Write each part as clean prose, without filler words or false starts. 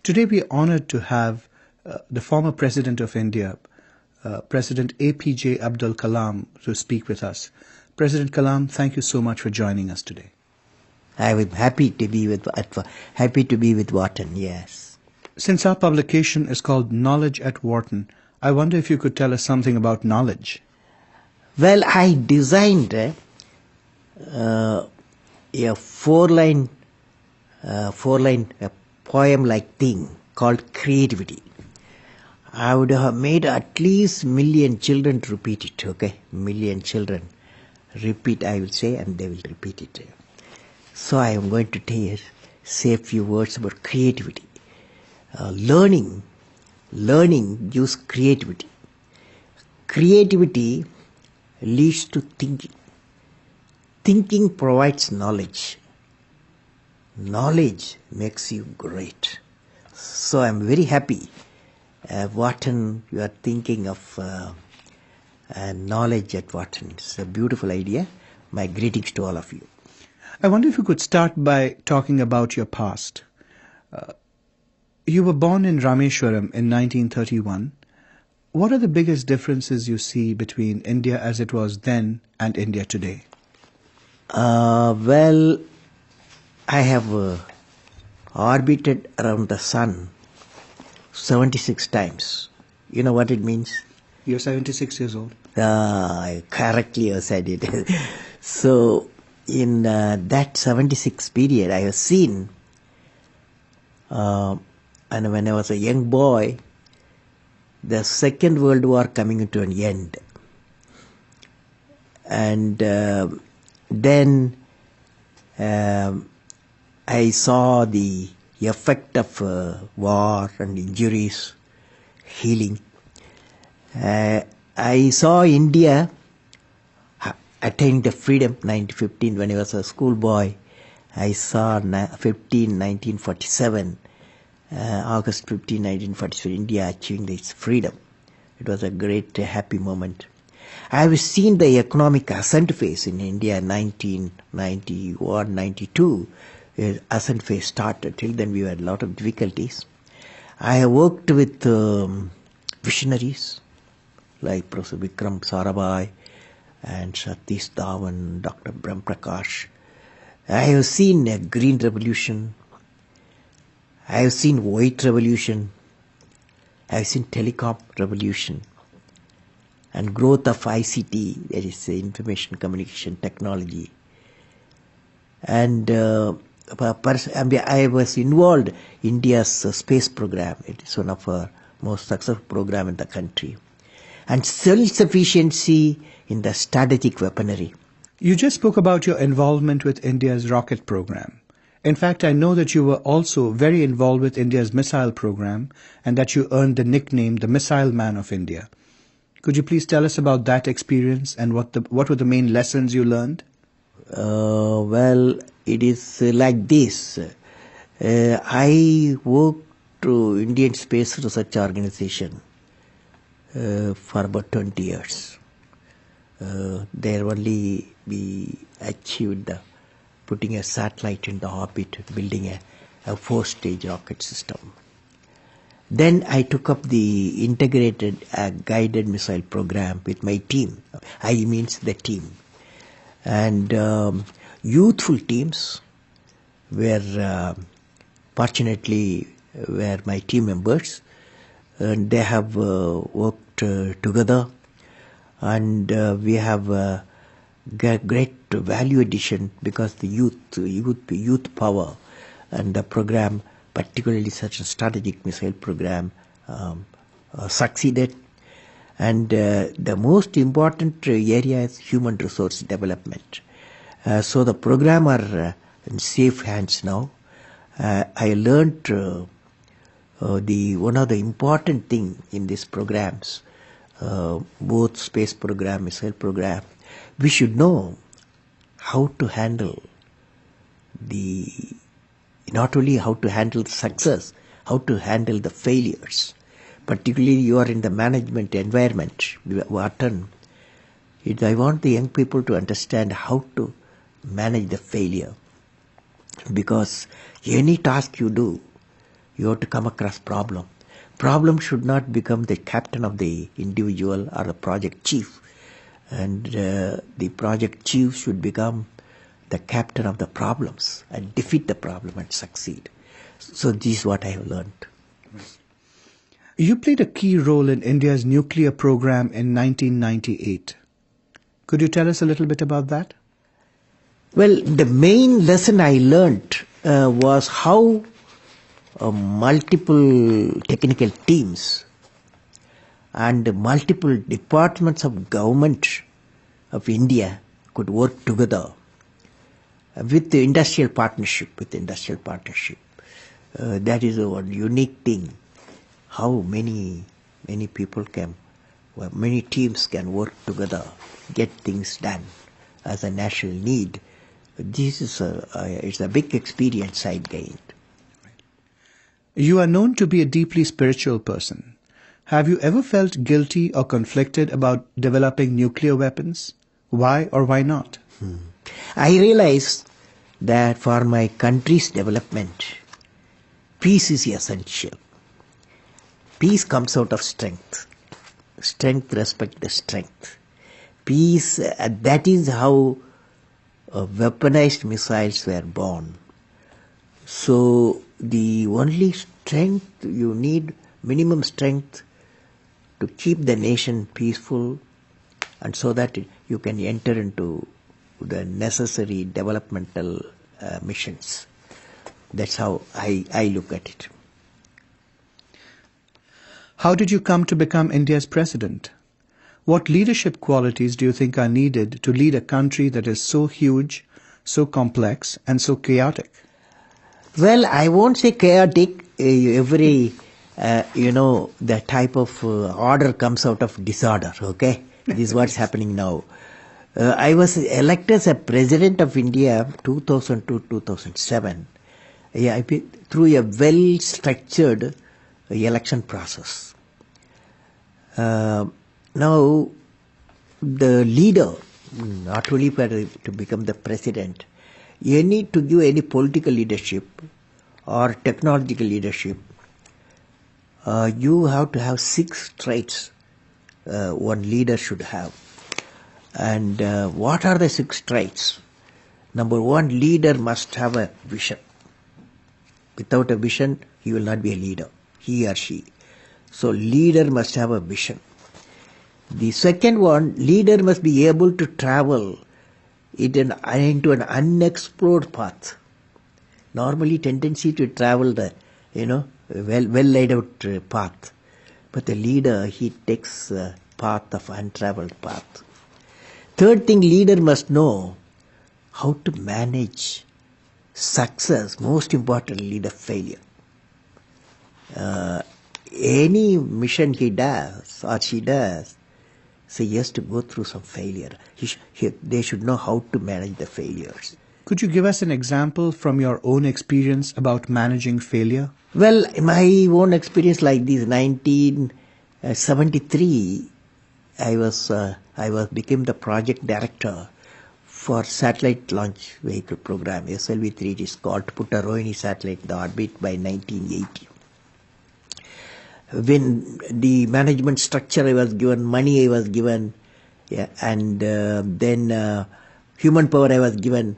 Today we are honored to have the former President of India, President APJ Abdul Kalam, to speak with us. President Kalam, thank you so much for joining us today. I am happy to be with Wharton, yes. Since our publication is called Knowledge at Wharton, I wonder if you could tell us something about knowledge. Well, I designed a four-line poem-like thing called creativity. I would have made at least million children to repeat it, okay? Million children repeat, I will say, and they will repeat it. So I am going to say a few words about creativity. Learning gives creativity. Creativity leads to thinking. Thinking provides knowledge. Knowledge makes you great. So I am very happy. Wharton, you are thinking of knowledge at Wharton. It's a beautiful idea. My greetings to all of you. I wonder if you could start by talking about your past. You were born in Rameshwaram in 1931. What are the biggest differences you see between India as it was then and India today? Well, I have orbited around the sun 76 times. You know what it means? You're 76 years old. Correctly you said it. So, in that 76 period, I have seen, and when I was a young boy, the Second World War coming to an end. And then I saw the effect of war and injuries healing. I saw India attaining the freedom 1915 when I was a schoolboy. I saw 1947, August 15, 1947, India achieving its freedom. It was a great happy moment. I have seen the economic ascent phase in India 1991, 92. Ascent phase started. Till then we had a lot of difficulties. I have worked with visionaries like Professor Vikram Sarabhai and Satish Dhawan, Dr. Brahm Prakash. I have seen a green revolution. I have seen white revolution. I have seen telecom revolution and growth of ICT, that is information communication technology. And I was involved in India's space program. It is one of our most successful program in the country. And self-sufficiency in the strategic weaponry. You just spoke about your involvement with India's rocket program. In fact, I know that you were also very involved with India's missile program and that you earned the nickname the Missile Man of India. Could you please tell us about that experience and what were the main lessons you learned? Well, it is like this. I worked to Indian Space Research Organization for about 20 years. There only we achieved putting a satellite in the orbit, building a 4-stage rocket system. Then I took up the integrated guided missile program with my team. I means the team. And youthful teams were fortunately were my team members, and they have worked together, and we have great value addition because the youth power and the program, particularly such a strategic missile program, succeeded. And the most important area is human resource development. So the program are in safe hands now. I learned one of the important thing in these programs, both space program, missile program, we should know how to handle not only how to handle the success, how to handle the failures. Particularly you are in the management environment, Wharton. I want the young people to understand how to manage the failure. Because any task you do, you have to come across problem. Problem should not become the captain of the individual or the project chief. And the project chief should become the captain of the problems and defeat the problem and succeed. So this is what I have learned. You played a key role in India's nuclear program in 1998. Could you tell us a little bit about that? Well, the main lesson I learned was how multiple technical teams and multiple departments of government of India could work together with the industrial partnership. That is a unique thing. How many people can, many teams can work together, get things done as a national need. This is it's a big experience I gained. You are known to be a deeply spiritual person. Have you ever felt guilty or conflicted about developing nuclear weapons? Why or why not? I realized that for my country's development, peace is essential. Peace comes out of strength. Strength respects the strength. Peace, that is how weaponized missiles were born. So the only strength you need, minimum strength to keep the nation peaceful, and so that you can enter into the necessary developmental missions. That's how I look at it. How did you come to become India's president? What leadership qualities do you think are needed to lead a country that is so huge, so complex, and so chaotic? Well, I won't say chaotic. Every, the type of order comes out of disorder, okay? This is what's happening now. I was elected as a president of India 2002-2007 through a well-structured election process. Now, the leader, not only to become the president, you need to give any political leadership or technological leadership. You have to have 6 traits one leader should have. And what are the 6 traits? Number 1, leader must have a vision. Without a vision, he will not be a leader, he or she. So leader must have a vision. The second one, leader must be able to travel into an unexplored path. Normally tendency to travel the, well laid out path. But the leader, he takes a path of untraveled path. Third thing, leader must know how to manage success, most importantly the failure. Any mission he does or she does, so he has to go through some failure. They should know how to manage the failures. Could you give us an example from your own experience about managing failure? Well, my own experience like this, 1973, I became the project director for satellite launch vehicle program, SLV-3. It is called, to put a Rohini satellite in the orbit by 1980. When the management structure I was given, money I was given, and then human power I was given,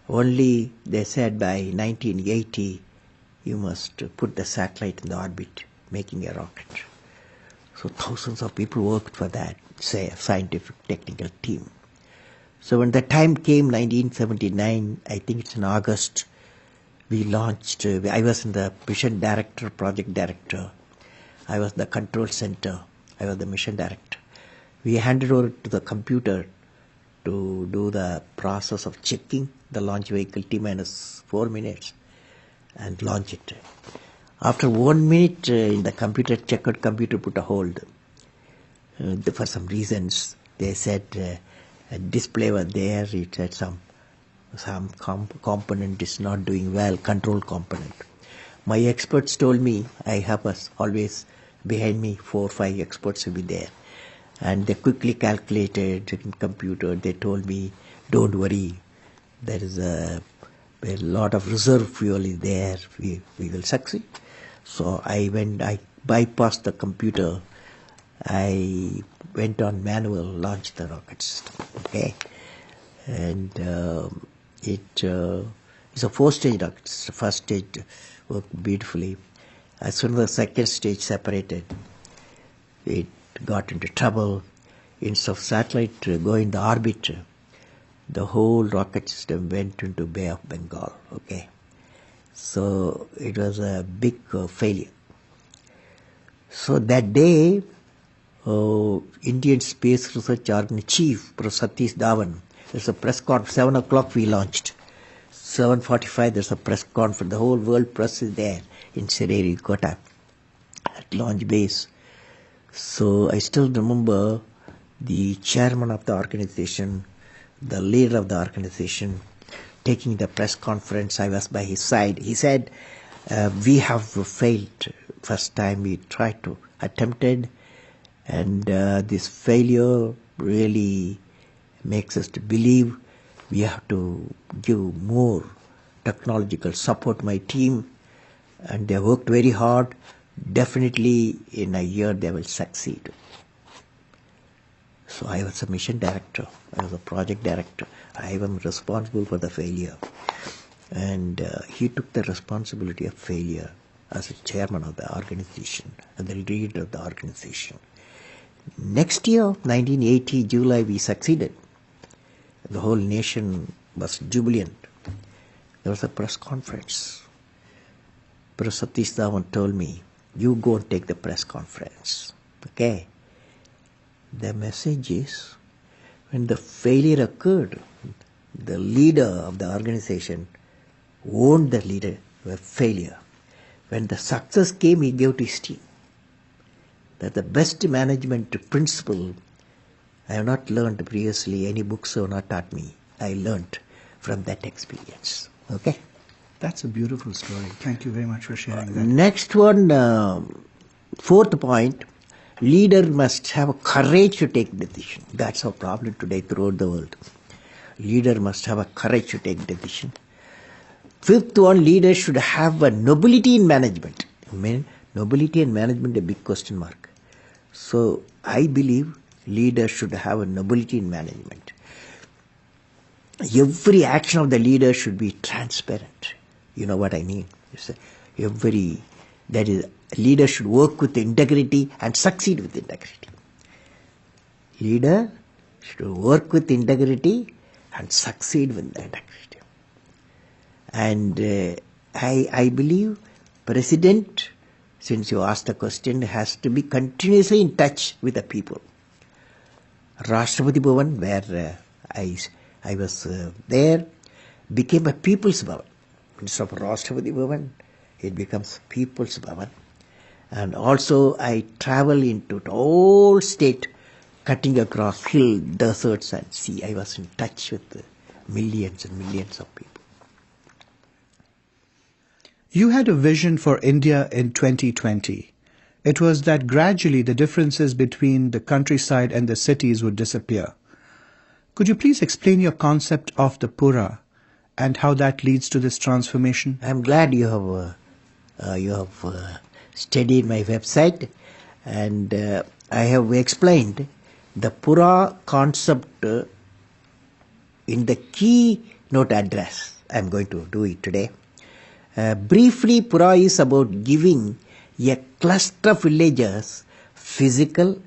only they said by 1980 you must put the satellite in the orbit, making a rocket. So thousands of people worked for that, say a scientific technical team. So when the time came, 1979, I think it's in August, we launched, I was in the mission director, project director. I was the control center. I was the mission director. We handed over to the computer to do the process of checking the launch vehicle T-4 minutes and launch it. After 1 minute in the computer, checkered computer put a hold. For some reasons, they said a display was there. It said some component is not doing well, control component. My experts told me, I have always behind me 4 or 5 experts will be there. And they quickly calculated in computer. They told me, don't worry, there is a lot of reserve fuel is there. We will succeed. So I bypassed the computer. I went on manual, launched the rocket system. Okay, and it's a 4-stage rocket system. The first stage worked beautifully. As soon as the second stage separated, it got into trouble. Instead of satellite going to orbit, the whole rocket system went into Bay of Bengal. Okay, so it was a big failure. So that day, Indian Space Research Organization Chief, Professor Satish Dhawan, there's a press conference, 7 o'clock we launched. 7:45 there's a press conference, the whole world press is there in Sereri, Kota, at launch base. So I still remember the chairman of the organization, the leader of the organization, taking the press conference. I was by his side. He said, we have failed. First time we tried to attempted, and this failure really makes us to believe we have to give more technological support to my team, and they worked very hard. Definitely in a year they will succeed. So I was a mission director, I was a project director. I was responsible for the failure. And he took the responsibility of failure as a chairman of the organization and the leader of the organization. Next year, 1980, July, we succeeded. The whole nation was jubilant. There was a press conference. Professor Satish Dhawan told me, you go and take the press conference. Okay. The message is, when the failure occurred, the leader of the organization owned the leader of failure. When the success came, he gave to his team. That the best management principle I have not learned previously, any books have not taught me. I learned from that experience. Okay? That's a beautiful story. Thank you very much for sharing that. Next one, fourth point, leader must have courage to take decision. That's our problem today throughout the world. Leader must have a courage to take decision. Fifth one, leader should have a nobility in management. I mean, nobility in management, a big question mark. So I believe leader should have a nobility in management. Every action of the leader should be transparent. You know what I mean? That is, leader should work with integrity and succeed with integrity. Leader should work with integrity and succeed with integrity. And I believe President, since you asked the question, has to be continuously in touch with the people. Rashtrapati Bhavan, where I was there, became a People's Bhavan. Instead of Rashtrapati Bhavan, it becomes People's Bhavan. And also I travel into the whole state, cutting across hill, deserts and sea. I was in touch with millions and millions of people. You had a vision for India in 2020. It was that gradually the differences between the countryside and the cities would disappear. Could you please explain your concept of the Pura and how that leads to this transformation? I am glad you have studied my website, and I have explained the Pura concept in the keynote address. I am going to do it today. Briefly, Pura is about giving a cluster of villages physical,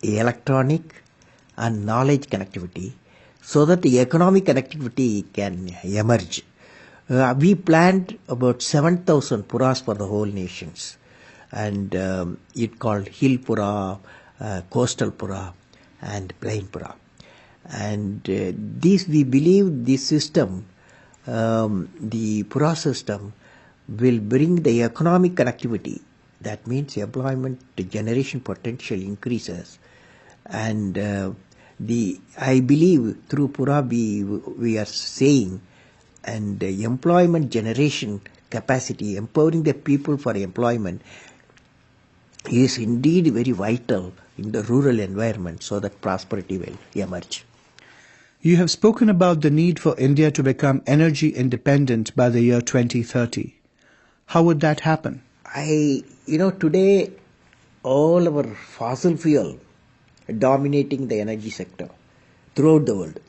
electronic and knowledge connectivity so that the economic connectivity can emerge. We planned about 7,000 Puras for the whole nations, and it called Hill Pura, Coastal Pura and Plain Pura. And we believe this system, the Pura system, will bring the economic connectivity. That means employment generation potential increases, and I believe through Pura we are saying, and the employment generation capacity, empowering the people for employment, is indeed very vital in the rural environment so that prosperity will emerge. You have spoken about the need for India to become energy independent by the year 2030. How would that happen? Today all our fossil fuel dominating the energy sector throughout the world.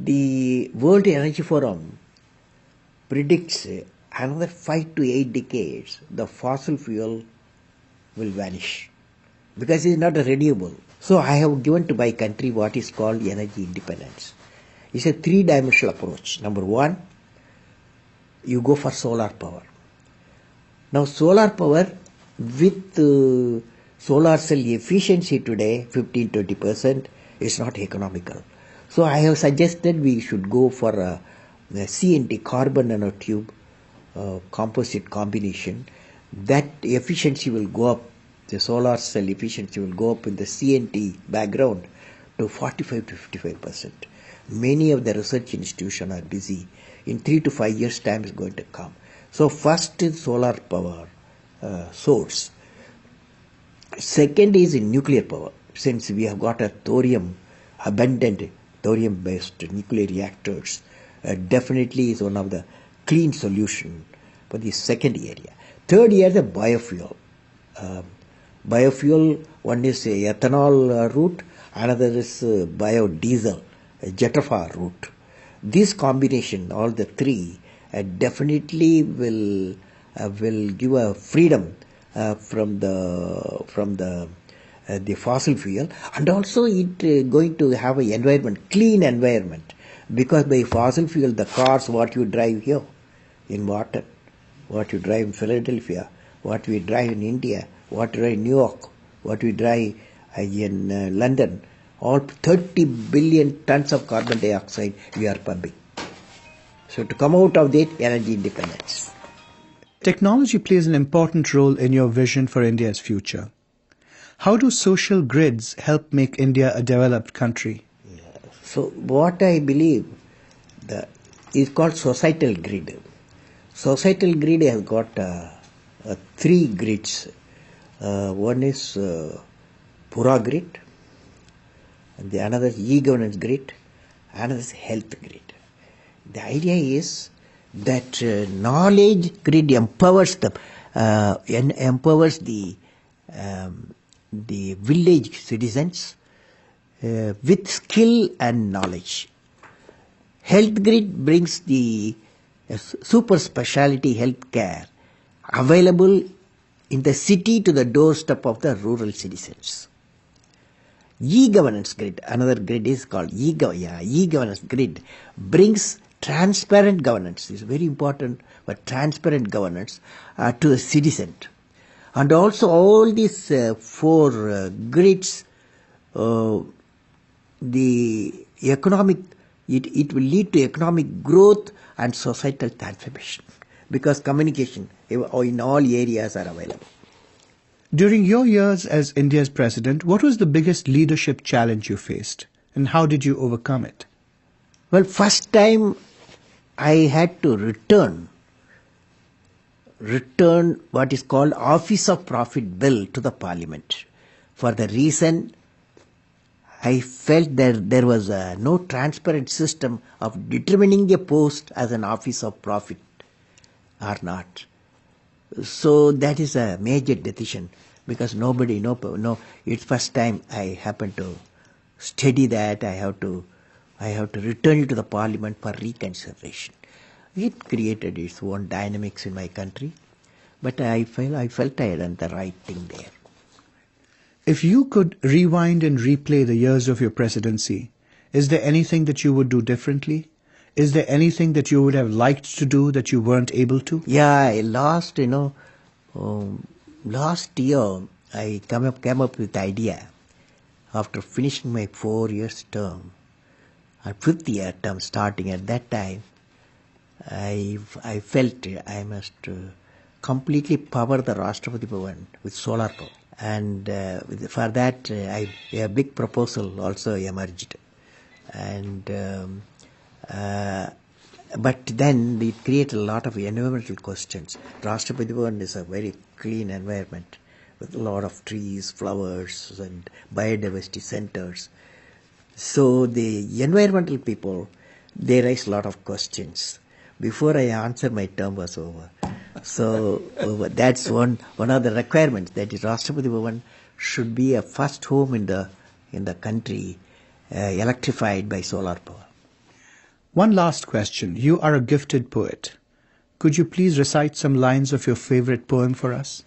The World Energy Forum predicts another 5 to 8 decades the fossil fuel will vanish because it is not renewable. So I have given to my country what is called energy independence. It's a three-dimensional approach. Number one, you go for solar power. Now solar power with solar cell efficiency today 15-20% is not economical. So I have suggested we should go for a CNT, carbon nanotube composite combination. That efficiency will go up, the solar cell efficiency will go up in the CNT background to 45 to 55%. Many of the research institutions are busy. In 3 to 5 years time is going to come. So first is solar power source. Second is in nuclear power. Since we have got a abundant thorium based nuclear reactors, definitely is one of the clean solution for the second area. Third area is the biofuel. Biofuel, one is ethanol route, another is biodiesel, jetafar route. This combination, all the three, definitely will give a freedom from the fossil fuel, and also it going to have an environment, clean environment, because by fossil fuel the cars what you drive here in water, what you drive in Philadelphia, what we drive in India, what we drive in New York, what we drive in London, all 30 billion tons of carbon dioxide we are pumping. So to come out of that, energy independence. Technology plays an important role in your vision for India's future. How do social grids help make India a developed country? So what I believe is called societal grid. Societal grid has got three grids. One is Pura grid, and the another is e-governance grid, another is health grid. The idea is that knowledge grid empowers the village citizens with skill and knowledge. Health grid brings the super specialty health care available in the city to the doorstep of the rural citizens. E-governance grid, another grid is called e-governance grid, brings transparent governance. It's very important for transparent governance to the citizen. And also all these four grids, the economic, it will lead to economic growth and societal transformation, because communication in all areas are available. During your years as India's president, what was the biggest leadership challenge you faced, and how did you overcome it? Well, first time I had to return what is called Office of Profit Bill to the Parliament. For the reason I felt that there was no transparent system of determining a post as an Office of Profit or not. So that is a major decision, because nobody, it's first time I happened to study that. I have to return it to the Parliament for reconsideration. It created its own dynamics in my country, but I felt I had done the right thing there. If you could rewind and replay the years of your presidency, is there anything that you would do differently? Is there anything that you would have liked to do that you weren't able to? Yeah, last year I came up with the idea after finishing my 4 years term, or 5th year term starting at that time. I felt I must completely power the Rashtrapati Bhavan with solar power, and for that a big proposal also emerged, and but then it created a lot of environmental questions. Rashtrapati Bhavan is a very clean environment with a lot of trees, flowers, and biodiversity centers. So the environmental people, they raised a lot of questions. Before I answered, my term was over. So that's one of the requirements, that is Rashtrapati Bhavan should be a first home in the country electrified by solar power. One last question. You are a gifted poet. Could you please recite some lines of your favorite poem for us?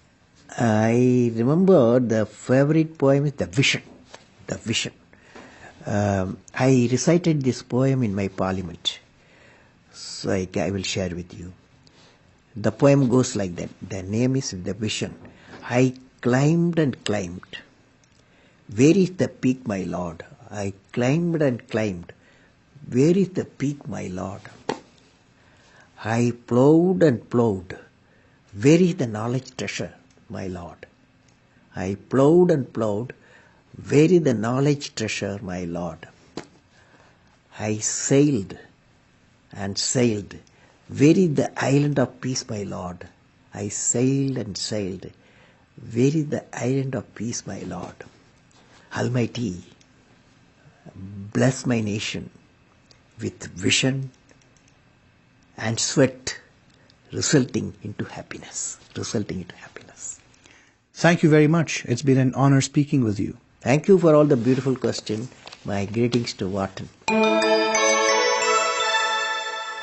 I remember the favorite poem is The Vision. The Vision. I recited this poem in my parliament, so I will share with you. The poem goes like that. The name is The Vision. I climbed and climbed. Where is the peak, my lord? I climbed and climbed. Where is the peak, my lord? I plowed and plowed. Where is the knowledge treasure, my lord? I plowed and plowed. Where is the knowledge treasure, my lord? I sailed and sailed. Where is the island of peace, my lord? I sailed and sailed. Where is the island of peace, my lord? Almighty, bless my nation with vision and sweat resulting into happiness. Thank you very much. It's been an honor speaking with you. Thank you for all the beautiful questions. My greetings to Wharton.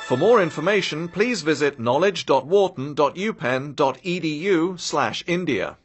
For more information, please visit knowledge.wharton.upenn.edu/India.